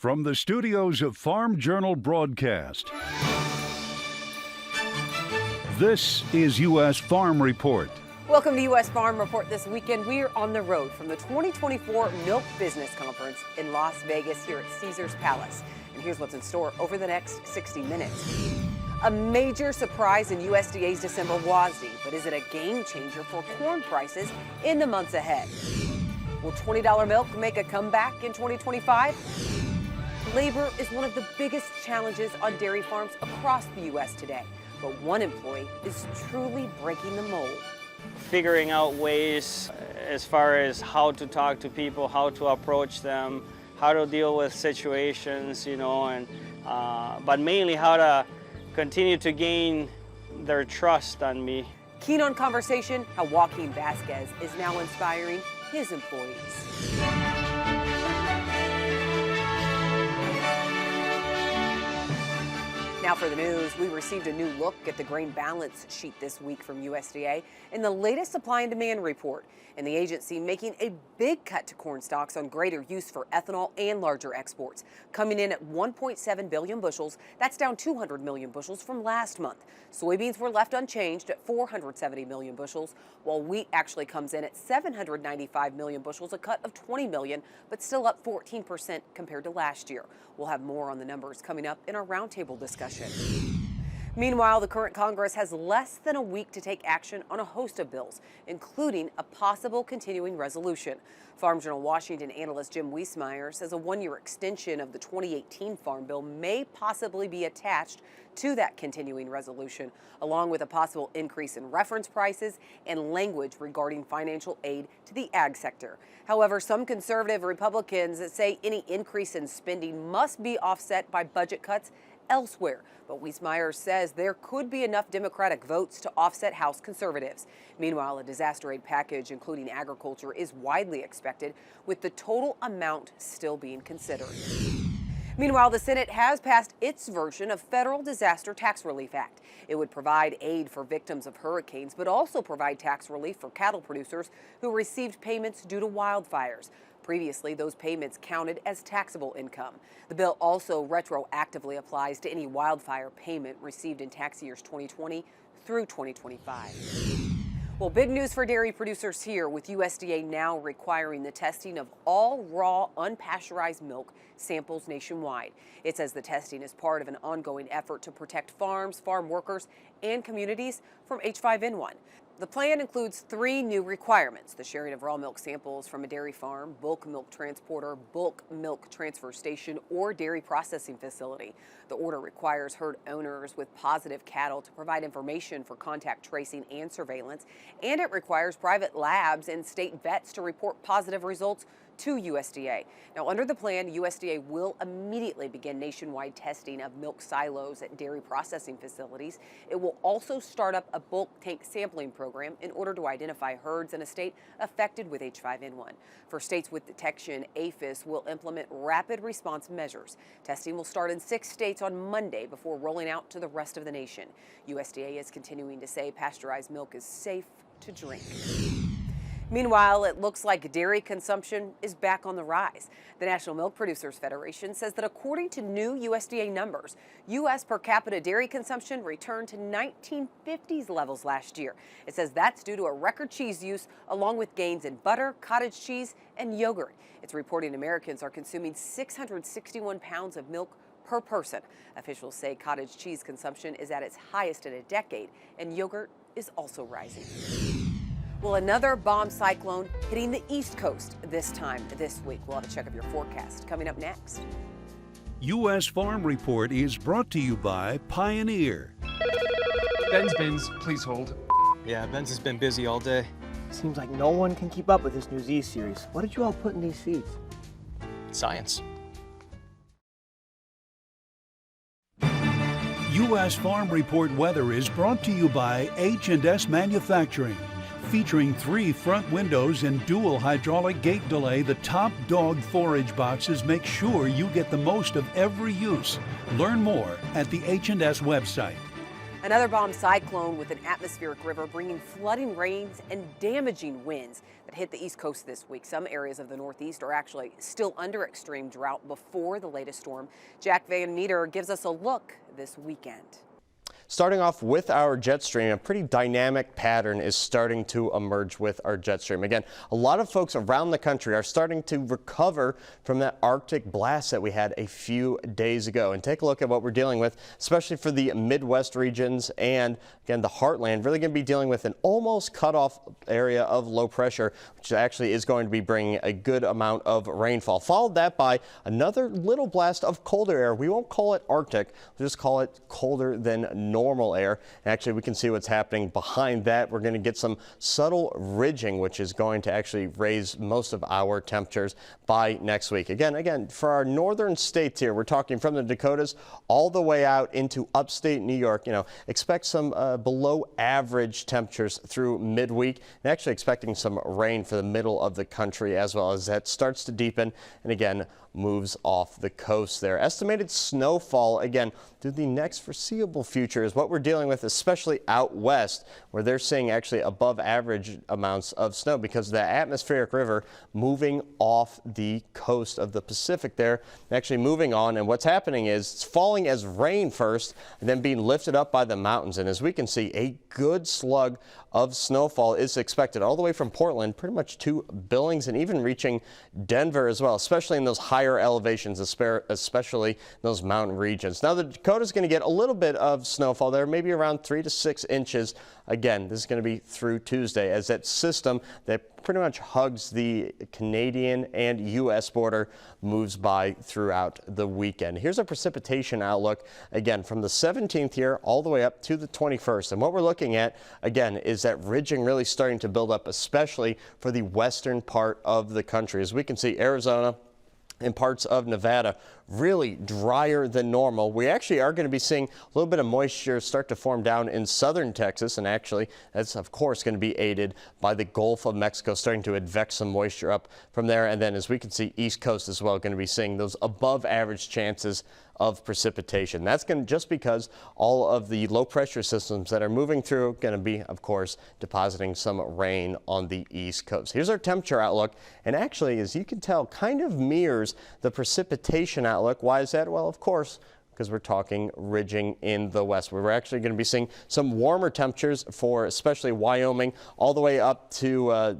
From the studios of Farm Journal Broadcast, this is U.S. Farm Report. Welcome to U.S. Farm Report. This weekend, we are on the road from the 2024 Milk Business Conference in Las Vegas here at Caesars Palace. And here's what's in store over the next 60 minutes. A major surprise in USDA's December WASDE, but is it a game changer for corn prices in the months ahead? Will $20 milk make a comeback in 2025? Labor is one of the biggest challenges on dairy farms across the U.S. today, but one employee is truly breaking the mold. Figuring out ways as far as how to talk to people, how to approach them, how to deal with situations, but mainly how to continue to gain their trust on me. Keen on conversation, how Joaquin Vasquez is now inspiring his employees. Now for the news, we received a new look at the grain balance sheet this week from USDA in the latest supply and demand report, and the agency making a big cut to corn stocks on greater use for ethanol and larger exports, coming in at 1.7 billion bushels. That's down 200 million bushels from last month. Soybeans were left unchanged at 470 million bushels, while wheat actually comes in at 795 million bushels, a cut of 20 million, but still up 14% compared to last year. We'll have more on the numbers coming up in our roundtable discussion. Meanwhile, the current Congress has less than a week to take action on a host of bills, including a possible continuing resolution. Farm Journal Washington analyst Jim Wiesmeyer says a one-year extension of the 2018 Farm Bill may possibly be attached to that continuing resolution, along with a possible increase in reference prices and language regarding financial aid to the ag sector. However, some conservative Republicans say any increase in spending must be offset by budget cuts elsewhere. But Wiesmeyer says there could be enough Democratic votes to offset House conservatives. Meanwhile, a disaster aid package, including agriculture, is widely expected, with the total amount still being considered. Meanwhile, the Senate has passed its version of Federal Disaster Tax Relief Act. It would provide aid for victims of hurricanes, but also provide tax relief for cattle producers who received payments due to wildfires. Previously, those payments counted as taxable income. The bill also retroactively applies to any wildfire payment received in tax years 2020 through 2025. Well, big news for dairy producers here, with USDA now requiring the testing of all raw, unpasteurized milk samples nationwide. It says the testing is part of an ongoing effort to protect farms, farm workers, and communities from H5N1. The plan includes 3 new requirements: the sharing of raw milk samples from a dairy farm, bulk milk transporter, bulk milk transfer station, or dairy processing facility. The order requires herd owners with positive cattle to provide information for contact tracing and surveillance, and it requires private labs and state vets to report positive results to USDA. Now, under the plan, USDA will immediately begin nationwide testing of milk silos at dairy processing facilities. It will also start up a bulk tank sampling program in order to identify herds in a state affected with H5N1. For states with detection, APHIS will implement rapid response measures. Testing will start in 6 states on Monday before rolling out to the rest of the nation. USDA is continuing to say pasteurized milk is safe to drink. Meanwhile, it looks like dairy consumption is back on the rise. The National Milk Producers Federation says that according to new USDA numbers, U.S. per capita dairy consumption returned to 1950s levels last year. It says that's due to a record cheese use, along with gains in butter, cottage cheese, and yogurt. It's reporting Americans are consuming 661 pounds of milk per person. Officials say cottage cheese consumption is at its highest in a decade, and yogurt is also rising. Well, another bomb cyclone hitting the East Coast this time this week. We'll have a check of your forecast coming up next. U.S. Farm Report is brought to you by Pioneer. Ben's bins, please hold. Yeah, Ben's has been busy all day. Seems like no one can keep up with this new Z series. What did you all put in these seeds? Science. U.S. Farm Report weather is brought to you by H&S Manufacturing. Featuring 3 front windows and dual hydraulic gate delay, the top dog forage boxes make sure you get the most of every use. Learn more at the H&S website. Another bomb cyclone with an atmospheric river bringing flooding rains and damaging winds that hit the East Coast this week. Some areas of the Northeast are actually still under extreme drought before the latest storm. Jack Van Meter gives us a look this weekend. Starting off with our jet stream, a pretty dynamic pattern is starting to emerge with our jet stream. Again, a lot of folks around the country are starting to recover from that Arctic blast that we had a few days ago. And take a look at what we're dealing with, especially for the Midwest regions and, again, the heartland. Really going to be dealing with an almost cut-off area of low pressure, which actually is going to be bringing a good amount of rainfall. Followed that by another little blast of colder air. We won't call it Arctic. We'll just call it colder than normal air. And actually, we can see what's happening behind that. We're going to get some subtle ridging, which is going to actually raise most of our temperatures by next week. Again, for our northern states here, we're talking from the Dakotas all the way out into upstate New York. Expect some below average temperatures through midweek, and actually expecting some rain for the middle of the country as well, as that starts to deepen and again moves off the coast there. Estimated snowfall, again, through the next foreseeable future is what we're dealing with, especially out west, where they're seeing actually above average amounts of snow because of the atmospheric river moving off the coast of the Pacific there, actually moving on. And what's happening is it's falling as rain first and then being lifted up by the mountains. And as we can see, a good slug of snowfall is expected all the way from Portland pretty much to Billings and even reaching Denver as well, especially in those higher elevations, especially in those mountain regions. Now the Dakota's going to get a little bit of snowfall there, maybe around 3 to 6 inches. Again, this is going to be through Tuesday as that system that pretty much hugs the Canadian and U.S. border moves by throughout the weekend. Here's a precipitation outlook, again, from the 17th here all the way up to the 21st. And what we're looking at, again, is that ridging really starting to build up, especially for the western part of the country. As we can see, Arizona and parts of Nevada really drier than normal. We actually are going to be seeing a little bit of moisture start to form down in southern Texas, and actually that's of course going to be aided by the Gulf of Mexico starting to advect some moisture up from there. And then as we can see, East Coast as well, going to be seeing those above average chances of precipitation. That's going to just because all of the low pressure systems that are moving through going to be, of course, depositing some rain on the East Coast. Here's our temperature outlook, and actually, as you can tell, kind of mirrors the precipitation outlook. Why is that? Well, of course, because we're talking ridging in the west. We're actually going to be seeing some warmer temperatures for especially Wyoming all the way up to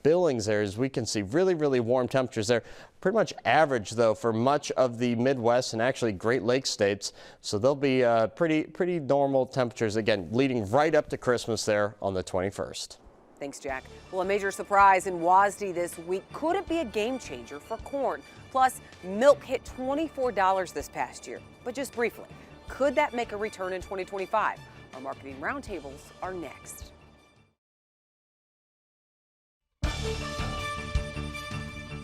Billings there. As we can see, really, really warm temperatures there. Pretty much average, though, for much of the Midwest and actually Great Lakes states. So they'll be pretty normal temperatures, again, leading right up to Christmas there on the 21st. Thanks, Jack. Well, a major surprise in WASDE this week. Could it be a game changer for corn? Plus, milk hit $24 this past year. But just briefly, could that make a return in 2025? Our marketing roundtables are next.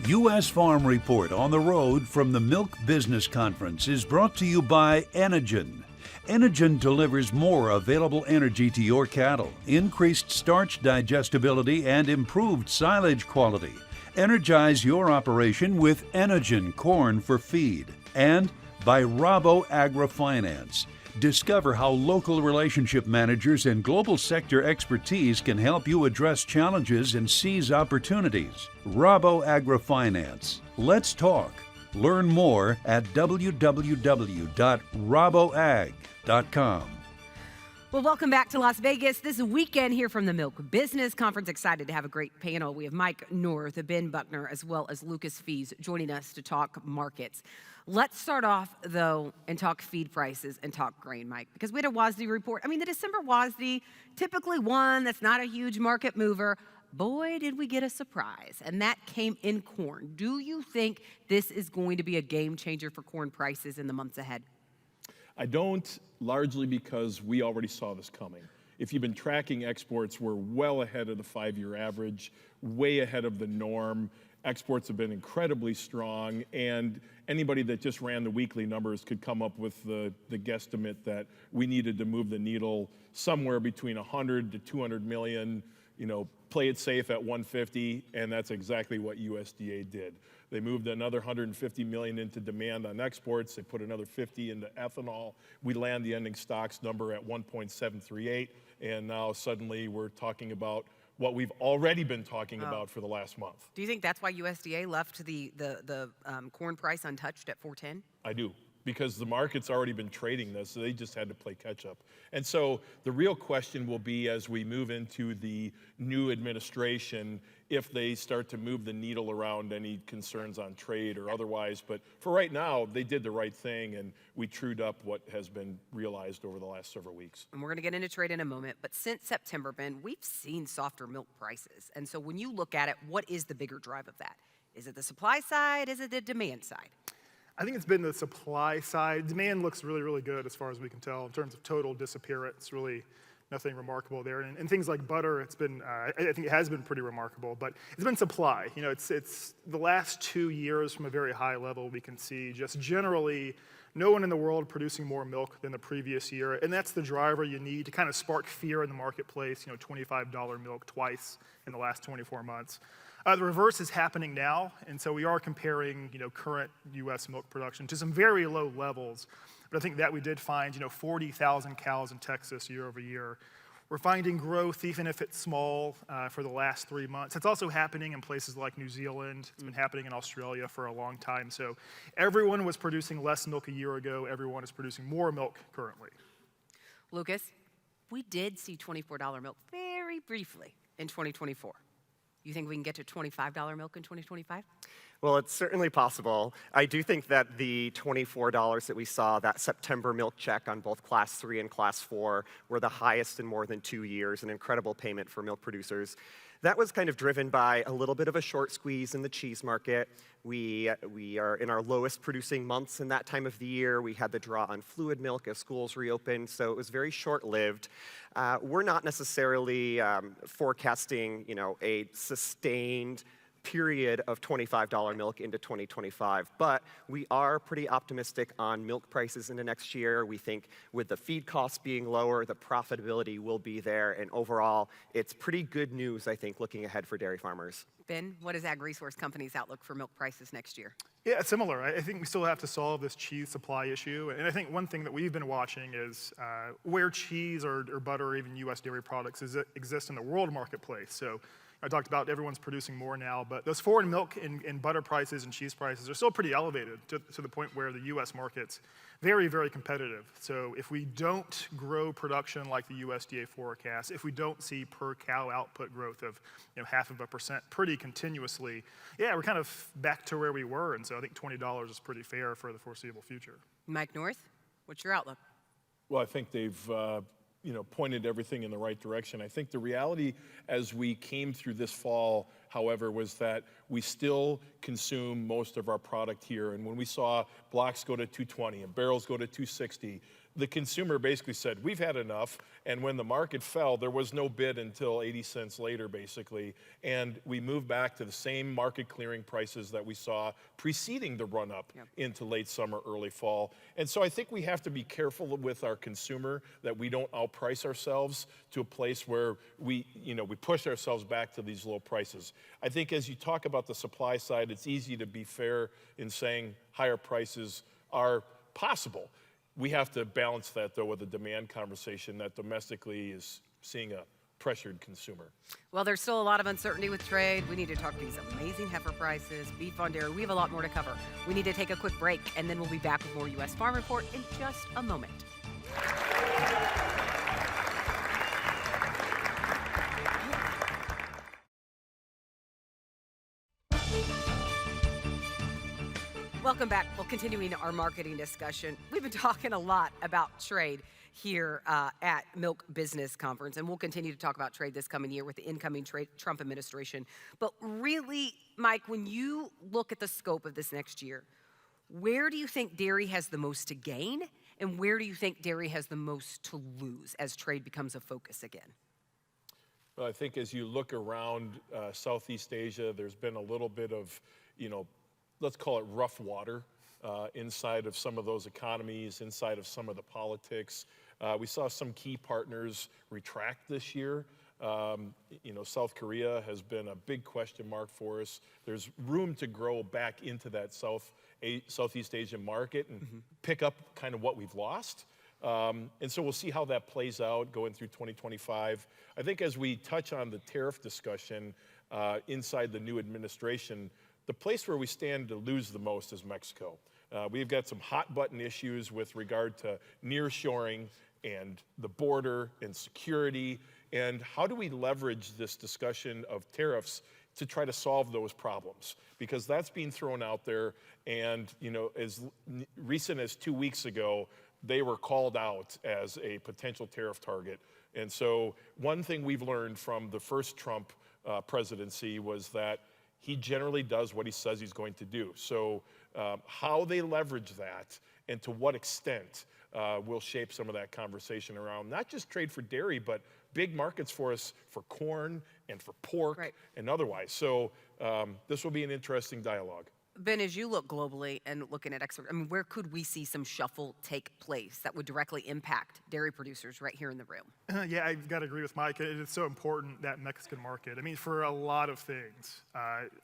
U.S. Farm Report on the road from the Milk Business Conference is brought to you by Enogen. Enogen delivers more available energy to your cattle, increased starch digestibility, and improved silage quality. Energize your operation with Enogen corn for feed. And by Rabo Agri-Finance. Discover how local relationship managers and global sector expertise can help you address challenges and seize opportunities. Rabo Agri-Finance. Let's talk. Learn more at www.raboag.com. Well, welcome back to Las Vegas. This weekend here from the Milk Business Conference. Excited to have a great panel. We have Mike North, Ben Buckner, as well as Lucas Fees joining us to talk markets. Let's start off, though, and talk feed prices and talk grain, Mike, because we had a WASDE report. I mean, the December WASDE, typically one that's not a huge market mover. Boy, did we get a surprise, and that came in corn. Do you think this is going to be a game changer for corn prices in the months ahead? I don't, largely because we already saw this coming. If you've been tracking exports, we're well ahead of the 5-year average, way ahead of the norm. Exports have been incredibly strong, and anybody that just ran the weekly numbers could come up with the guesstimate that we needed to move the needle somewhere between 100 to 200 million play it safe at 150, and that's exactly what USDA did. They moved another 150 million into demand on exports. They put another 50 into ethanol. We land the ending stocks number at 1.738, and now suddenly we're talking about what we've already been talking about for the last month. Do you think that's why USDA left the corn price untouched at 410? I do, because the market's already been trading this, so they just had to play catch up. And so the real question will be, as we move into the new administration, if they start to move the needle around any concerns on trade or otherwise. But for right now, they did the right thing, and we trued up what has been realized over the last several weeks. And we're going to get into trade in a moment, but since September, Ben, we've seen softer milk prices. And so when you look at it, what is the bigger drive of that? Is it the supply side? Is it the demand side? I think it's been the supply side. Demand looks really, really good as far as we can tell in terms of total disappearance. Really nothing remarkable there. And things like butter, it's been, I think it has been pretty remarkable, but it's been supply. It's the last 2 years from a very high level, we can see just generally no one in the world producing more milk than the previous year. And that's the driver you need to kind of spark fear in the marketplace, $25 milk twice in the last 24 months. The reverse is happening now, and so we are comparing, current U.S. milk production to some very low levels. But I think that we did find, 40,000 cows in Texas year over year. We're finding growth, even if it's small, for the last 3 months. It's also happening in places like New Zealand. It's been happening in Australia for a long time. So everyone was producing less milk a year ago. Everyone is producing more milk currently. Lucas, we did see $24 milk very briefly in 2024. You think we can get to $25 milk in 2025? Well, it's certainly possible. I do think that the $24 that we saw, that September milk check on both Class 3 and Class 4, were the highest in more than 2 years, an incredible payment for milk producers. That was kind of driven by a little bit of a short squeeze in the cheese market. We are in our lowest producing months in that time of the year. We had the draw on fluid milk as schools reopened, so it was very short-lived. We're not necessarily forecasting, a sustained period of $25 milk into 2025, but we are pretty optimistic on milk prices into next year. We think with the feed costs being lower, the profitability will be there, and overall, it's pretty good news, I think, looking ahead for dairy farmers. Ben, what is Ag Resource Company's outlook for milk prices next year? Yeah, similar. I think we still have to solve this cheese supply issue. And I think one thing that we've been watching is where cheese or butter or even U.S. dairy products exist in the world marketplace. So I talked about everyone's producing more now, but those foreign milk and butter prices and cheese prices are still pretty elevated to the point where the U.S. market's very, very competitive. So if we don't grow production like the USDA forecast, if we don't see per cow output growth of 0.5% pretty continuously, yeah, we're kind of back to where we were. And so I think $20 is pretty fair for the foreseeable future. Mike North, what's your outlook? Well, I think they've pointed everything in the right direction. I think the reality as we came through this fall, however, was that we still consume most of our product here. And when we saw blocks go to 220 and barrels go to 260, the consumer basically said, we've had enough. And when the market fell, there was no bid until 80 cents later, basically. And we moved back to the same market clearing prices that we saw preceding the run up into late summer, early fall. And so I think we have to be careful with our consumer that we don't outprice ourselves to a place where we push ourselves back to these low prices. I think as you talk about the supply side, it's easy to be fair in saying higher prices are possible. We have to balance that, though, with a demand conversation that domestically is seeing a pressured consumer. Well, there's still a lot of uncertainty with trade. We need to talk these amazing heifer prices, beef on dairy. We have a lot more to cover. We need to take a quick break, and then we'll be back with more U.S. Farm Report in just a moment. Welcome back. Well, continuing our marketing discussion, we've been talking a lot about trade here at Milk Business Conference, and we'll continue to talk about trade this coming year with the incoming Trump administration. But really, Mike, when you look at the scope of this next year, where do you think dairy has the most to gain, and where do you think dairy has the most to lose as trade becomes a focus again? Well, I think as you look around Southeast Asia, there's been a little bit of, let's call it rough water inside of some of those economies, inside of some of the politics. We saw some key partners retract this year. South Korea has been a big question mark for us. There's room to grow back into that Southeast Asian market and pick up kind of what we've lost. And so we'll see how that plays out going through 2025. I think as we touch on the tariff discussion inside the new administration, the place where we stand to lose the most is Mexico. We've got some hot button issues with regard to nearshoring and the border and security. And how do we leverage this discussion of tariffs to try to solve those problems? Because that's being thrown out there. And, as recent as 2 weeks ago, they were called out as a potential tariff target. And so one thing we've learned from the first Trump presidency was that he generally does what he says he's going to do. So how they leverage that and to what extent will shape some of that conversation around not just trade for dairy, but big markets for us for corn and for pork and otherwise. So this will be an interesting dialogue. Ben, as you look globally and looking at where could we see some shuffle take place that would directly impact dairy producers right here in the room? Yeah, I've got to agree with Mike. It is so important, that Mexican market. For a lot of things.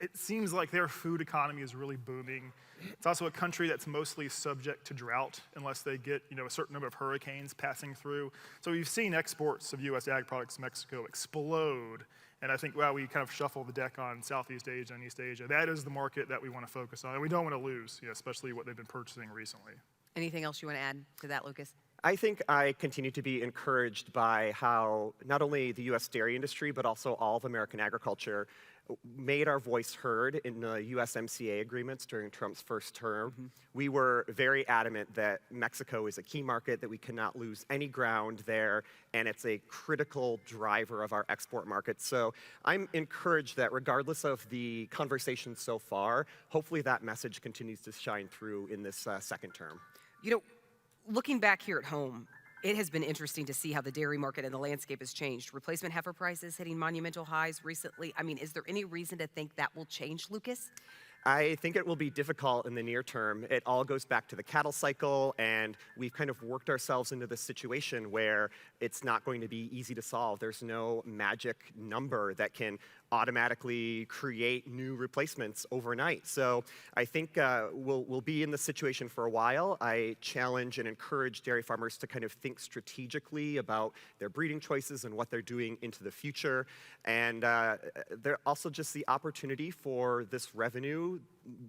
It seems like their food economy is really booming. It's also a country that's mostly subject to drought unless they get, a certain number of hurricanes passing through. So we've seen exports of U.S. ag products to Mexico explode. And I think, we kind of shuffle the deck on Southeast Asia and East Asia. That is the market that we want to focus on. And we don't want to lose, especially what they've been purchasing recently. Anything else you want to add to that, Lucas? I think I continue to be encouraged by how not only the U.S. dairy industry, but also all of American agriculture made our voice heard in the USMCA agreements during Trump's first term. We were very adamant that Mexico is a key market, that we cannot lose any ground there, and it's a critical driver of our export market. So I'm encouraged that regardless of the conversation so far, hopefully that message continues to shine through in this second term. Looking back here at home, it has been interesting to see how the dairy market and the landscape has changed. Replacement heifer prices hitting monumental highs recently. Is there any reason to think that will change, Lucas? I think it will be difficult in the near term. It all goes back to the cattle cycle, and we've kind of worked ourselves into this situation where it's not going to be easy to solve. There's no magic number that can automatically create new replacements overnight. So I think we'll be in this situation for a while. I challenge and encourage dairy farmers to kind of think strategically about their breeding choices and what they're doing into the future. And there also just the opportunity for this revenue,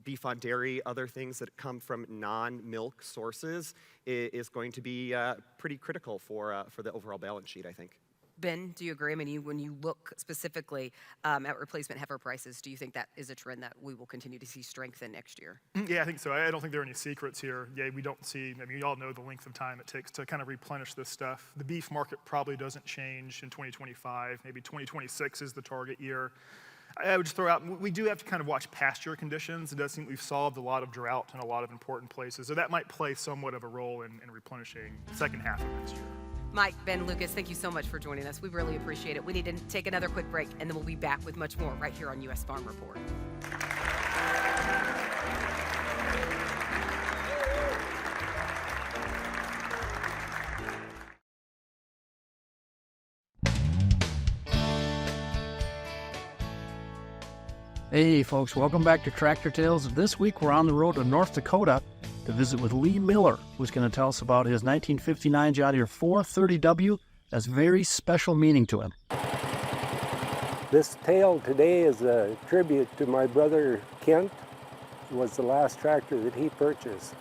beef on dairy, other things that come from non-milk sources is going to be pretty critical for the overall balance sheet, I think. Ben, do you agree? When you look specifically at replacement heifer prices, do you think that is a trend that we will continue to see strengthen next year? Yeah, I think so. I don't think there are any secrets here. Yeah, we don't see, you all know the length of time it takes to kind of replenish this stuff. The beef market probably doesn't change in 2025. Maybe 2026 is the target year. I would just throw out, we do have to kind of watch pasture conditions. It does seem we've solved a lot of drought in a lot of important places. So that might play somewhat of a role in replenishing the second half of next year. Mike, Ben, Lucas, thank you so much for joining us. We really appreciate it. We need to take another quick break, and then we'll be back with much more right here on U.S. Farm Report. Hey folks, welcome back to Tractor Tales. This week we're on the road to North Dakota to visit with Lee Miller, who's going to tell us about his 1959 John Deere 430W. That's very special meaning to him. This tale today is a tribute to my brother Kent. It was the last tractor that he purchased.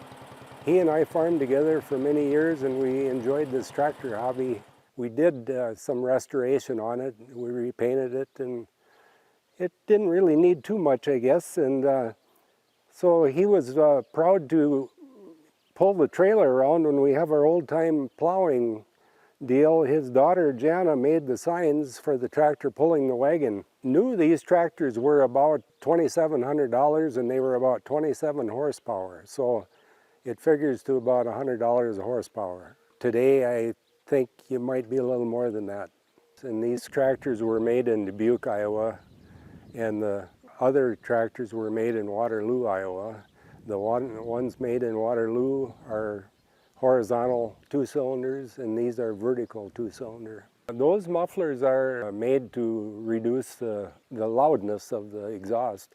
He and I farmed together for many years, and we enjoyed this tractor hobby. We did some restoration on it. We repainted it, and it didn't really need too much, I guess. And so he was proud to pull the trailer around when we have our old-time plowing deal. His daughter Jana made the signs for the tractor pulling the wagon. New these tractors were about $2,700, and they were about 27 horsepower. So it figures to about $100 a horsepower. Today I think you might be a little more than that. And these tractors were made in Dubuque, Iowa, and the other tractors were made in Waterloo, Iowa. The ones made in Waterloo are horizontal 2-cylinders, and these are vertical 2-cylinder. Those mufflers are made to reduce the loudness of the exhaust.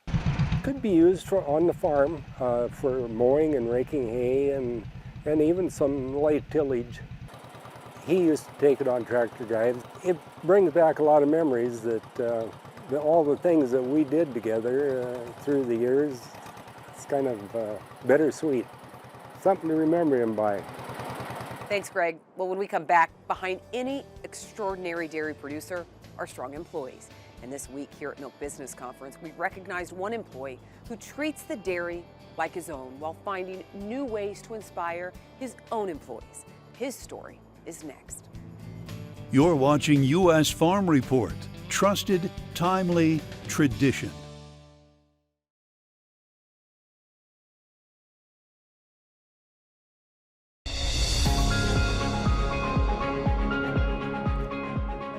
Could be used on the farm for mowing and raking hay and even some light tillage. He used to take it on tractor drives. It brings back a lot of memories that all the things that we did together through the years. It's kind of bittersweet. Something to remember him by. Thanks, Greg. Well, when we come back, behind any extraordinary dairy producer are strong employees. And this week here at Milk Business Conference, we recognized one employee who treats the dairy like his own while finding new ways to inspire his own employees. His story is next. You're watching U.S. Farm Report. Trusted, timely, tradition.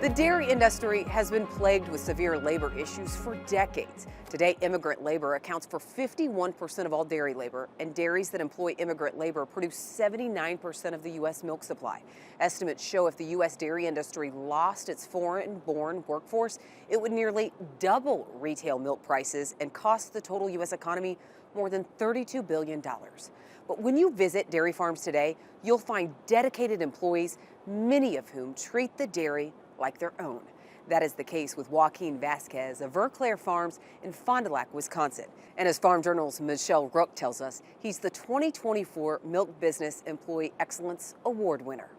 The dairy industry has been plagued with severe labor issues for decades. Today, immigrant labor accounts for 51% of all dairy labor, and dairies that employ immigrant labor produce 79% of the U.S. milk supply. Estimates show if the U.S. dairy industry lost its foreign-born workforce, it would nearly double retail milk prices and cost the total U.S. economy more than $32 billion. But when you visit dairy farms today, you'll find dedicated employees, many of whom treat the dairy like their own. That is the case with Joaquin Vasquez of McCrea Farms in Fond du Lac, Wisconsin. And as Farm Journal's Michelle Rook tells us, he's the 2024 Milk Business Employee Excellence Award winner.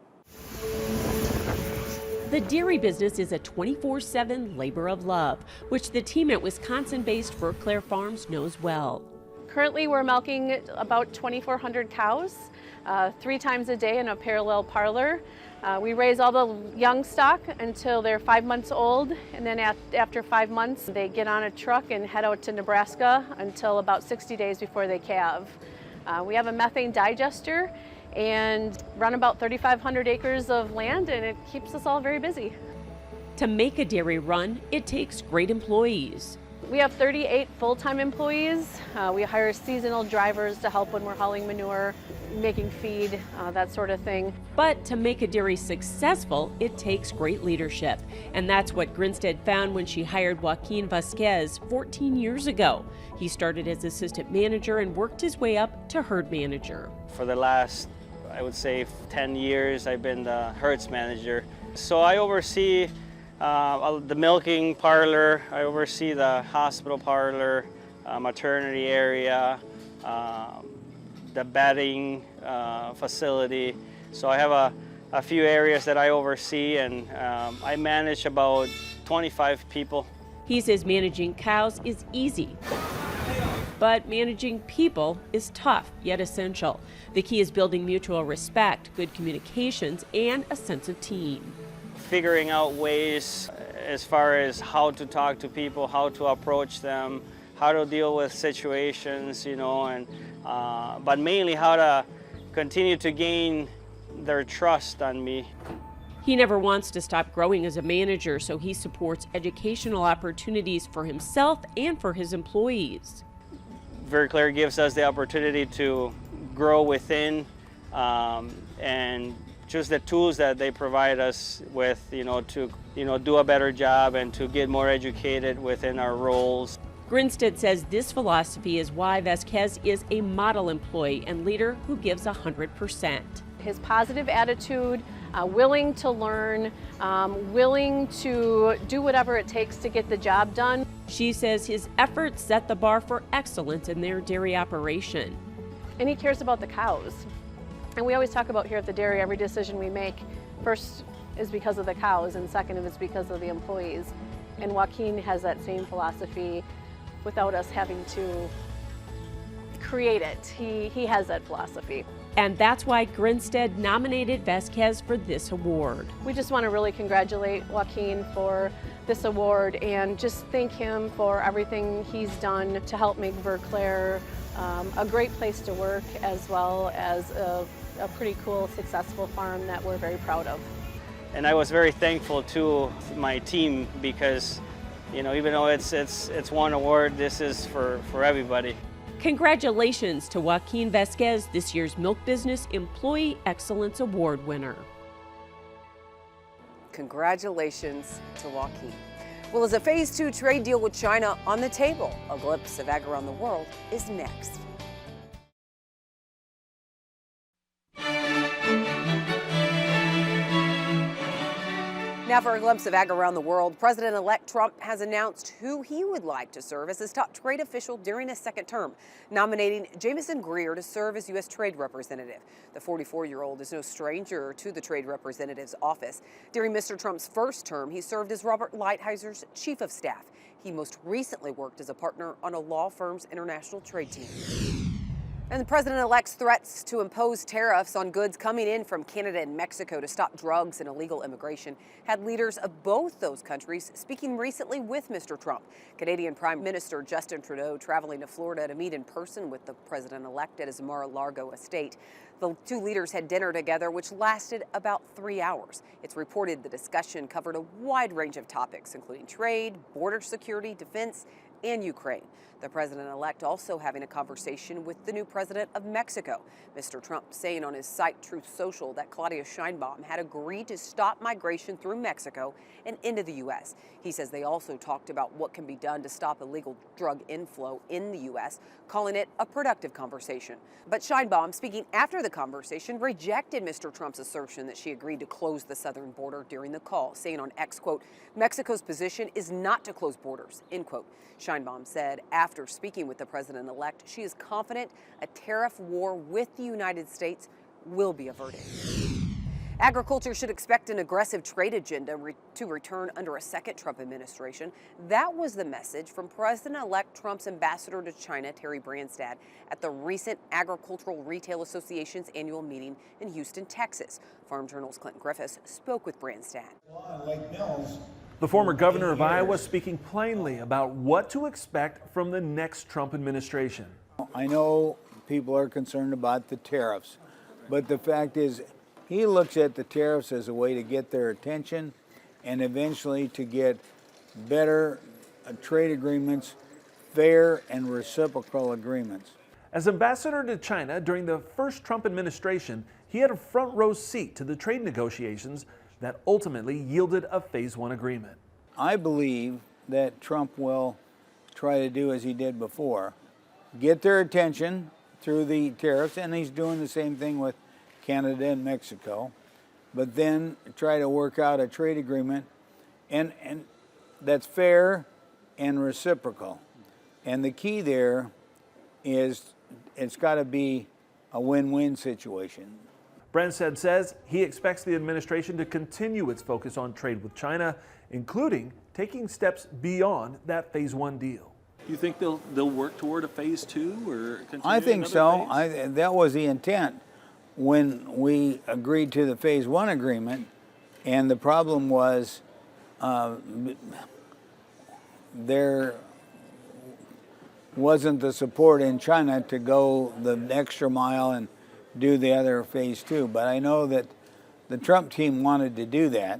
The dairy business is a 24/7 labor of love, which the team at Wisconsin-based McCrea Farms knows well. Currently, we're milking about 2,400 cows, 3 times a day in a parallel parlor. We raise all the young stock until they're 5 months old, and then after 5 months, they get on a truck and head out to Nebraska until about 60 days before they calve. We have a methane digester and run about 3,500 acres of land, and it keeps us all very busy. To make a dairy run, it takes great employees. We have 38 full-time employees. We hire seasonal drivers to help when we're hauling manure, making feed, that sort of thing. But to make a dairy successful, it takes great leadership. And that's what Grinstead found when she hired Joaquin Vasquez 14 years ago. He started as assistant manager and worked his way up to herd manager. For the last, I would say, 10 years, I've been the herds manager. So I oversee the milking parlor, I oversee the hospital parlor, maternity area, the bedding facility. So I have a few areas that I oversee, and I manage about 25 people. He says managing cows is easy, but managing people is tough, yet essential. The key is building mutual respect, good communications, and a sense of team. Figuring out ways as far as how to talk to people, how to approach them, how to deal with situations, you know, and but mainly how to continue to gain their trust on me. He never wants to stop growing as a manager, so he supports educational opportunities for himself and for his employees. McCrea gives us the opportunity to grow within and just the tools that they provide us with, to do a better job and to get more educated within our roles. Grinstead says this philosophy is why Vasquez is a model employee and leader who gives 100%. His positive attitude, willing to learn, willing to do whatever it takes to get the job done. She says his efforts set the bar for excellence in their dairy operation. And he cares about the cows. And we always talk about here at the dairy, every decision we make, first is because of the cows, and second is because of the employees. And Joaquin has that same philosophy without us having to create it. He has that philosophy. And that's why Grinstead nominated Vasquez for this award. We just want to really congratulate Joaquin for this award and just thank him for everything he's done to help make McCrea a great place to work, as well as a pretty cool, successful farm that we're very proud of. And I was very thankful to my team because, even though it's one award, this is for everybody. Congratulations to Joaquin Vasquez, this year's Milk Business Employee Excellence Award winner. Congratulations to Joaquin. Well, is a Phase 2 trade deal with China on the table? A glimpse of Ag Around the World is next. Now for a glimpse of Ag Around the World, President-elect Trump has announced who he would like to serve as his top trade official during his second term, nominating Jamison Greer to serve as U.S. Trade Representative. The 44-year-old is no stranger to the Trade Representative's office. During Mr. Trump's first term, he served as Robert Lighthizer Chief of Staff. He most recently worked as a partner on a law firm's international trade team. And the president-elect's threats to impose tariffs on goods coming in from Canada and Mexico to stop drugs and illegal immigration had leaders of both those countries speaking recently with Mr. Trump. Canadian Prime Minister Justin Trudeau traveling to Florida to meet in person with the president-elect at his Mar-a-Lago estate. The two leaders had dinner together, which lasted about 3 hours. It's reported the discussion covered a wide range of topics, including trade, border security, defense, and Ukraine. The president-elect also having a conversation with the new president of Mexico. Mr. Trump saying on his site Truth Social that Claudia Sheinbaum had agreed to stop migration through Mexico and into the U.S. He says they also talked about what can be done to stop illegal drug inflow in the U.S., calling it a productive conversation. But Sheinbaum, speaking after the conversation, rejected Mr. Trump's assertion that she agreed to close the southern border during the call, saying on X, quote, Mexico's position is not to close borders, end quote. Sheinbaum said after speaking with the president-elect, she is confident a tariff war with the United States will be averted. Agriculture should expect an aggressive trade agenda to return under a second Trump administration. That was the message from President-elect Trump's ambassador to China, Terry Branstad, at the recent Agricultural Retail Association's annual meeting in Houston, Texas. Farm Journal's Clinton Griffiths spoke with Branstad. The former governor of Iowa speaking plainly about what to expect from the next Trump administration. I know people are concerned about the tariffs, but the fact is he looks at the tariffs as a way to get their attention and eventually to get better trade agreements, fair and reciprocal agreements. As ambassador to China during the first Trump administration, he had a front row seat to the trade negotiations that ultimately yielded a Phase 1 agreement. I believe that Trump will try to do as he did before, get their attention through the tariffs, and he's doing the same thing with Canada and Mexico, but then try to work out a trade agreement and that's fair and reciprocal. And the key there is it's got to be a win-win situation. Branstad says he expects the administration to continue its focus on trade with China, including taking steps beyond that Phase 1 deal. You think they'll work toward a Phase 2 or continue? I think so. That was the intent when we agreed to the Phase 1 agreement, and the problem was there wasn't the support in China to go the extra mile and do the other Phase 2. But I know that the Trump team wanted to do that,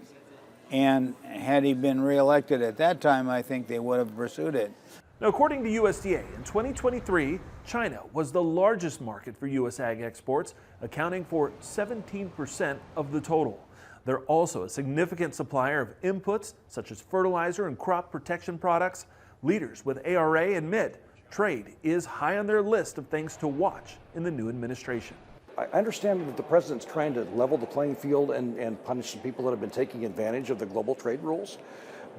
and had he been reelected at that time, I think they would have pursued it. Now, according to USDA, in 2023, China was the largest market for U.S. ag exports, accounting for 17% of the total. They're also a significant supplier of inputs such as fertilizer and crop protection products. Leaders with ARA admit trade is high on their list of things to watch in the new administration. I understand that the president's trying to level the playing field and punish some people that have been taking advantage of the global trade rules,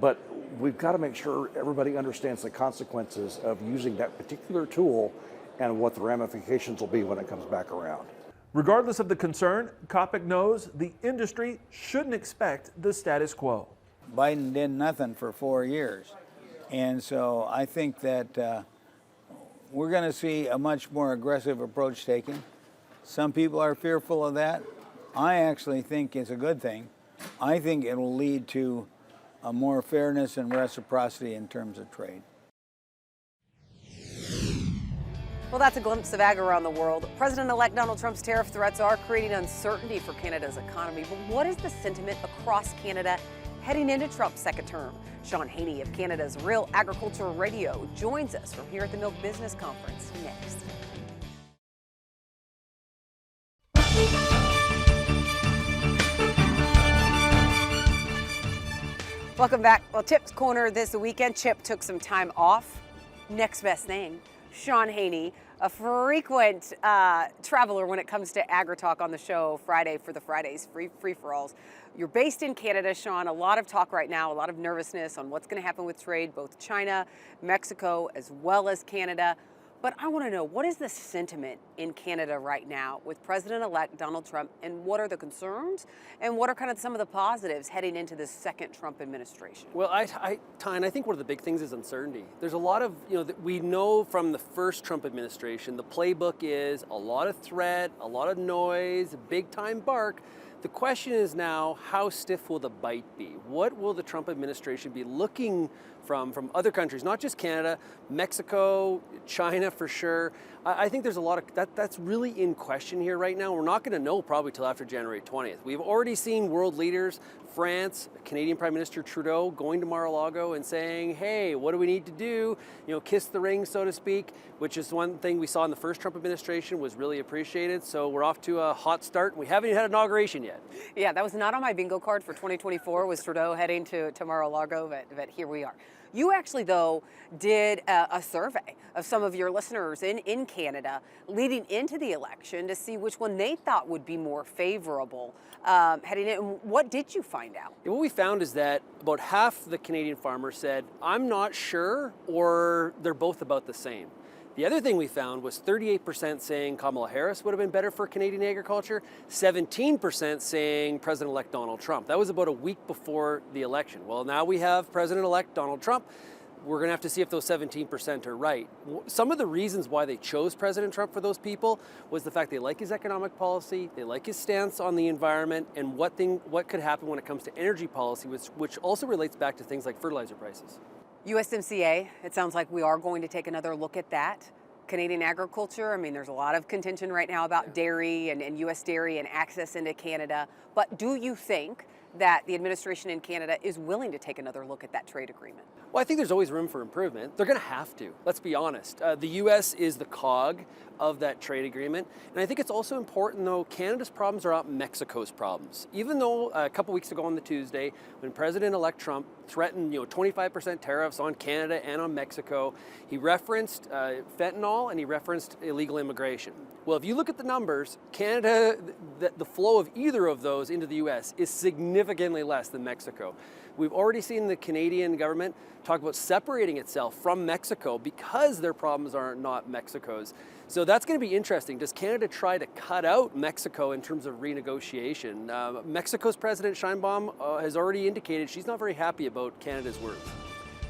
but we've got to make sure everybody understands the consequences of using that particular tool and what the ramifications will be when it comes back around. Regardless of the concern, Kopic knows the industry shouldn't expect the status quo. Biden did nothing for 4 years, and so I think that we're going to see a much more aggressive approach taken. Some people are fearful of that. I actually think it's a good thing. I think it will lead to a more fairness and reciprocity in terms of trade. Well, that's a glimpse of ag around the world. President-elect Donald Trump's tariff threats are creating uncertainty for Canada's economy. But what is the sentiment across Canada heading into Trump's second term? Sean Haney of Canada's Real Agriculture Radio joins us from here at the Milk Business Conference next. Welcome back. Well, Chip's Corner this weekend. Chip took some time off. Next best thing, Sean Haney, a frequent traveler when it comes to AgriTalk on the show Friday for the Fridays free-for-alls. You're based in Canada, Sean. A lot of talk right now, a lot of nervousness on what's going to happen with trade, both China, Mexico, as well as Canada. But I want to know, what is the sentiment in Canada right now with President-elect Donald Trump, and what are the concerns, and what are kind of some of the positives heading into this second Trump administration? Well, Tyne, I think one of the big things is uncertainty. There's a lot of, we know from the first Trump administration, the playbook is a lot of threat, a lot of noise, big time bark. The question is now, how stiff will the bite be? What will the Trump administration be looking from other countries, not just Canada, Mexico, China for sure. I think there's a lot of, that's really in question here right now. We're not going to know probably till after January 20th. We've already seen world leaders, France, Canadian Prime Minister Trudeau going to Mar-a-Lago and saying, hey, what do we need to do? Kiss the ring, so to speak, which is one thing we saw in the first Trump administration was really appreciated. So we're off to a hot start. We haven't even had inauguration yet. Yeah, that was not on my bingo card for 2024 was Trudeau heading to Mar-a-Lago, but here we are. You actually, though, did a survey of some of your listeners in Canada leading into the election to see which one they thought would be more favorable heading in. What did you find out? What we found is that about half the Canadian farmers said, I'm not sure, or they're both about the same. The other thing we found was 38% saying Kamala Harris would have been better for Canadian agriculture, 17% saying President-elect Donald Trump. That was about a week before the election. Well, now we have President-elect Donald Trump. We're going to have to see if those 17% are right. Some of the reasons why they chose President Trump for those people was the fact they like his economic policy, they like his stance on the environment, and what could happen when it comes to energy policy, which also relates back to things like fertilizer prices. USMCA, it sounds like we are going to take another look at that. Canadian agriculture, I mean, there's a lot of contention right now about dairy and U.S. dairy and access into Canada. But do you think that the administration in Canada is willing to take another look at that trade agreement? Well, I think there's always room for improvement. They're going to have to, let's be honest. The U.S. is the cog of that trade agreement. And I think it's also important, though, Canada's problems are not Mexico's problems. Even though a couple weeks ago on the Tuesday, when President-elect Trump threatened 25% tariffs on Canada and on Mexico, he referenced fentanyl and he referenced illegal immigration. Well, if you look at the numbers, Canada, the flow of either of those into the U.S. is significantly less than Mexico. We've already seen the Canadian government talk about separating itself from Mexico because their problems are not Mexico's. So that's going to be interesting. Does Canada try to cut out Mexico in terms of renegotiation? Mexico's President Sheinbaum has already indicated she's not very happy about Canada's words.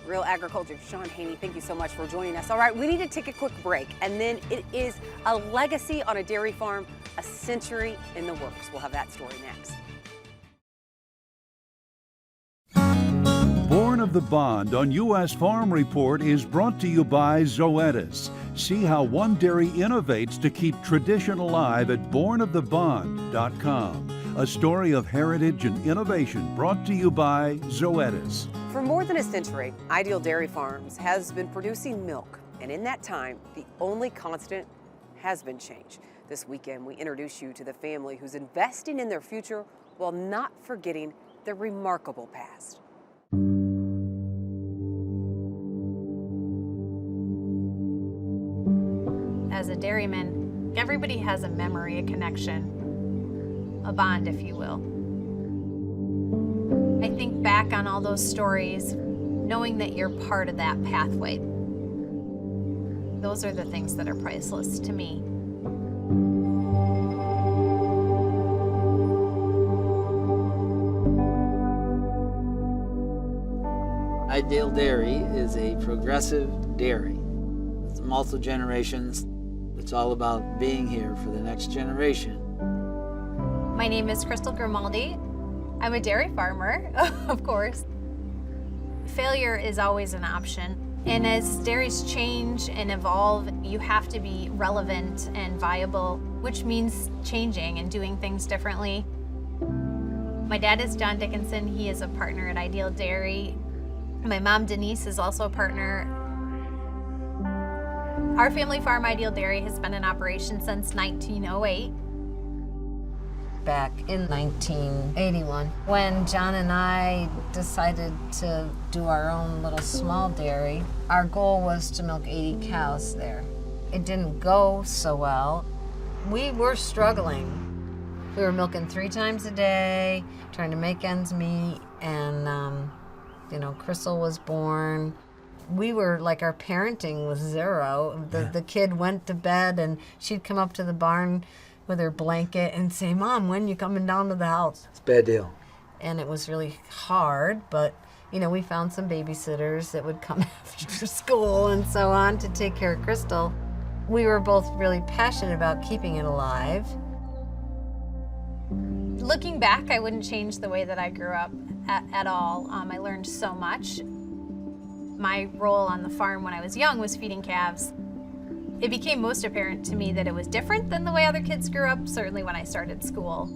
Real Agriculture, Sean Haney, thank you so much for joining us. All right, we need to take a quick break, and then it is a legacy on a dairy farm, a century in the works. We'll have that story next. Born of the Bond on U.S. Farm Report is brought to you by Zoetis. See how one dairy innovates to keep tradition alive at bornofthebond.com. A story of heritage and innovation brought to you by Zoetis. For more than a century, Ideal Dairy Farms has been producing milk, and in that time, the only constant has been change. This weekend, we introduce you to the family who's investing in their future while not forgetting their remarkable past. As a dairyman, everybody has a memory, a connection, a bond, if you will. I think back on all those stories, knowing that you're part of that pathway. Those are the things that are priceless to me. Ideal Dairy is a progressive dairy. It's multi-generations. It's all about being here for the next generation. My name is Crystal Grimaldi. I'm a dairy farmer, of course. Failure is always an option. And as dairies change and evolve, you have to be relevant and viable, which means changing and doing things differently. My dad is John Dickinson. He is a partner at Ideal Dairy. My mom, Denise, is also a partner. Our family farm, Ideal Dairy, has been in operation since 1908. back in 1981 when John and I decided to do our own little small dairy. Our goal was to milk 80 cows there. It didn't go so well. We were struggling. We were milking 3 times a day, trying to make ends meet, and Crystal was born. We were like, our parenting was zero. The kid went to bed and she'd come up to the barn with her blanket and say, "Mom, when you coming down to the house?" It's a bad deal. And it was really hard, but we found some babysitters that would come after school and so on to take care of Crystal. We were both really passionate about keeping it alive. Looking back, I wouldn't change the way that I grew up at all. I learned so much. My role on the farm when I was young was feeding calves. It became most apparent to me that it was different than the way other kids grew up, certainly when I started school.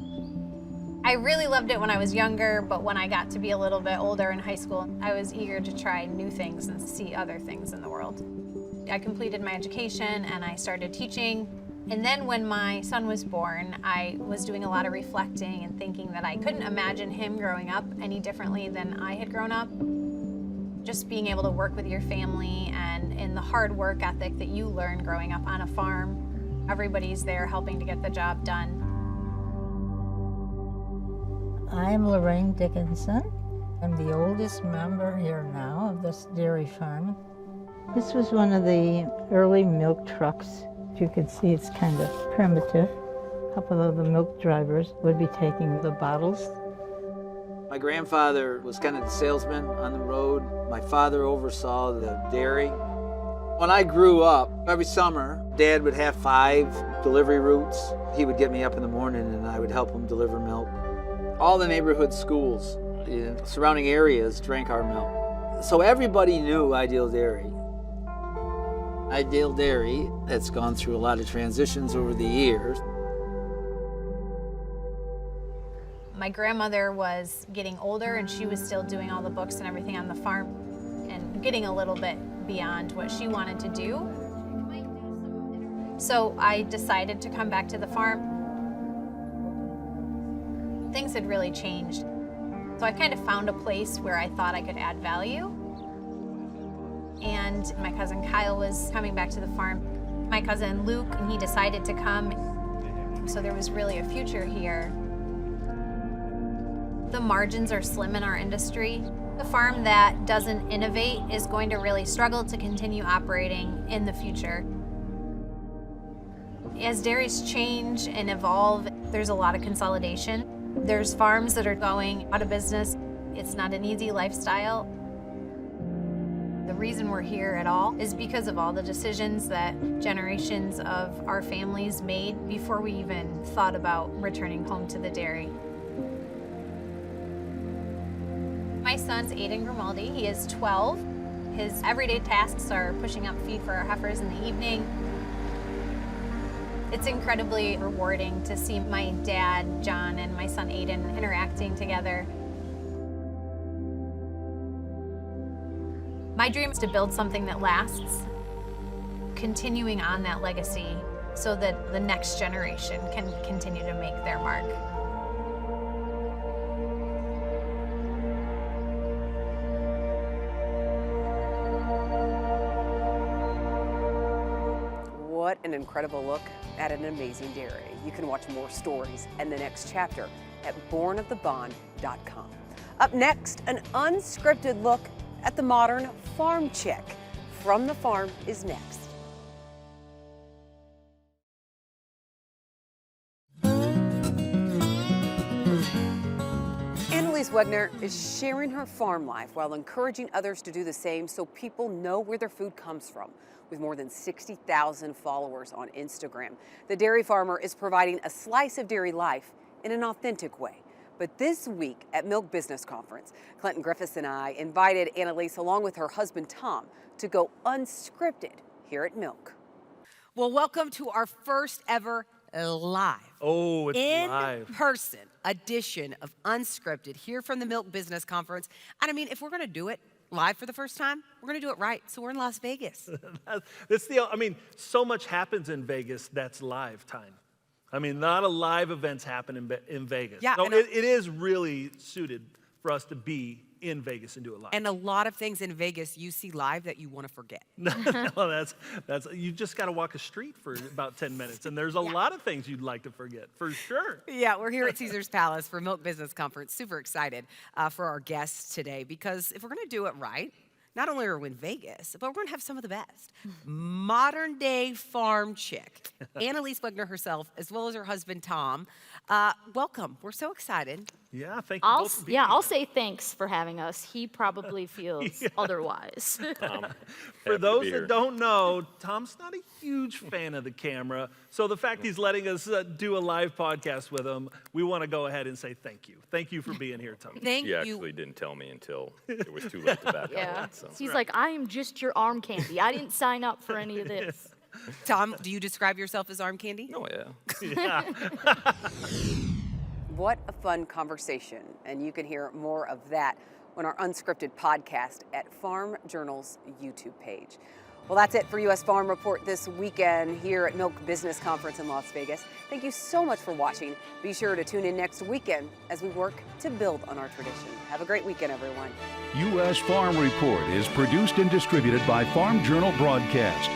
I really loved it when I was younger, but when I got to be a little bit older in high school, I was eager to try new things and see other things in the world. I completed my education and I started teaching. And then when my son was born, I was doing a lot of reflecting and thinking that I couldn't imagine him growing up any differently than I had grown up. Just being able to work with your family and in the hard work ethic that you learn growing up on a farm. Everybody's there helping to get the job done. I'm Lorraine Dickinson. I'm the oldest member here now of this dairy farm. This was one of the early milk trucks. You can see it's kind of primitive. A couple of the milk drivers would be taking the bottles. My grandfather was kind of the salesman on the road. My father oversaw the dairy. When I grew up, every summer, Dad would have 5 delivery routes. He would get me up in the morning and I would help him deliver milk. All the neighborhood schools in surrounding areas drank our milk. So everybody knew Ideal Dairy. Ideal Dairy, that's gone through a lot of transitions over the years. My grandmother was getting older and she was still doing all the books and everything on the farm and getting a little bit beyond what she wanted to do. So I decided to come back to the farm. Things had really changed. So I kind of found a place where I thought I could add value. And my cousin Kyle was coming back to the farm. My cousin Luke, and he decided to come. So there was really a future here. The margins are slim in our industry. The farm that doesn't innovate is going to really struggle to continue operating in the future. As dairies change and evolve, there's a lot of consolidation. There's farms that are going out of business. It's not an easy lifestyle. The reason we're here at all is because of all the decisions that generations of our families made before we even thought about returning home to the dairy. My son's Aiden Grimaldi. He is 12. His everyday tasks are pushing up feed for our heifers in the evening. It's incredibly rewarding to see my dad, John, and my son Aiden interacting together. My dream is to build something that lasts, continuing on that legacy so that the next generation can continue to make their mark. What an incredible look at an amazing dairy. You can watch more stories and the next chapter at bornofthebond.com. Up next, an unscripted look at the modern farm chick. From the Farm is next. Annalise Wegner is sharing her farm life while encouraging others to do the same so people know where their food comes from. With more than 60,000 followers on Instagram, the dairy farmer is providing a slice of dairy life in an authentic way. But this week at Milk Business Conference, Clinton Griffiths and I invited Annalise along with her husband Tom to go unscripted here at Milk. Well, welcome to our first ever live. Oh, it's live. In-person edition of Unscripted here from the Milk Business Conference. And I mean, if we're going to do it live for the first time, we're going to do it right. So we're in Las Vegas. So much happens in Vegas that's live time. I mean, not a live events happen in Vegas. Yeah, So and it is really suited for us to be in Vegas and do it live. And a lot of things in Vegas you see live that you want to forget. No, that's you just got to walk a street for about 10 minutes, and there's a lot of things you'd like to forget, for sure. Yeah, we're here at Caesars Palace for Milk Business Conference. Super excited for our guests today, because if we're going to do it right, not only are we in Vegas, but we're going to have some of the best. Modern day farm chick, Annalise Wegner herself, as well as her husband, Tom. Welcome. We're so excited. Yeah, thank you both for being here. I'll say thanks for having us. He probably feels otherwise. For those that don't know, Tom's not a huge fan of the camera, so the fact he's letting us do a live podcast with him, we want to go ahead and say thank you. Thank you for being here, Tom. He actually didn't tell me until it was too late to back out. So. He's like, I am just your arm candy. I didn't sign up for any of this. Tom, do you describe yourself as arm candy? Oh, yeah. What a fun conversation. And you can hear more of that on our unscripted podcast at Farm Journal's YouTube page. Well, that's it for U.S. Farm Report this weekend here at Milk Business Conference in Las Vegas. Thank you so much for watching. Be sure to tune in next weekend as we work to build on our tradition. Have a great weekend, everyone. U.S. Farm Report is produced and distributed by Farm Journal Broadcast.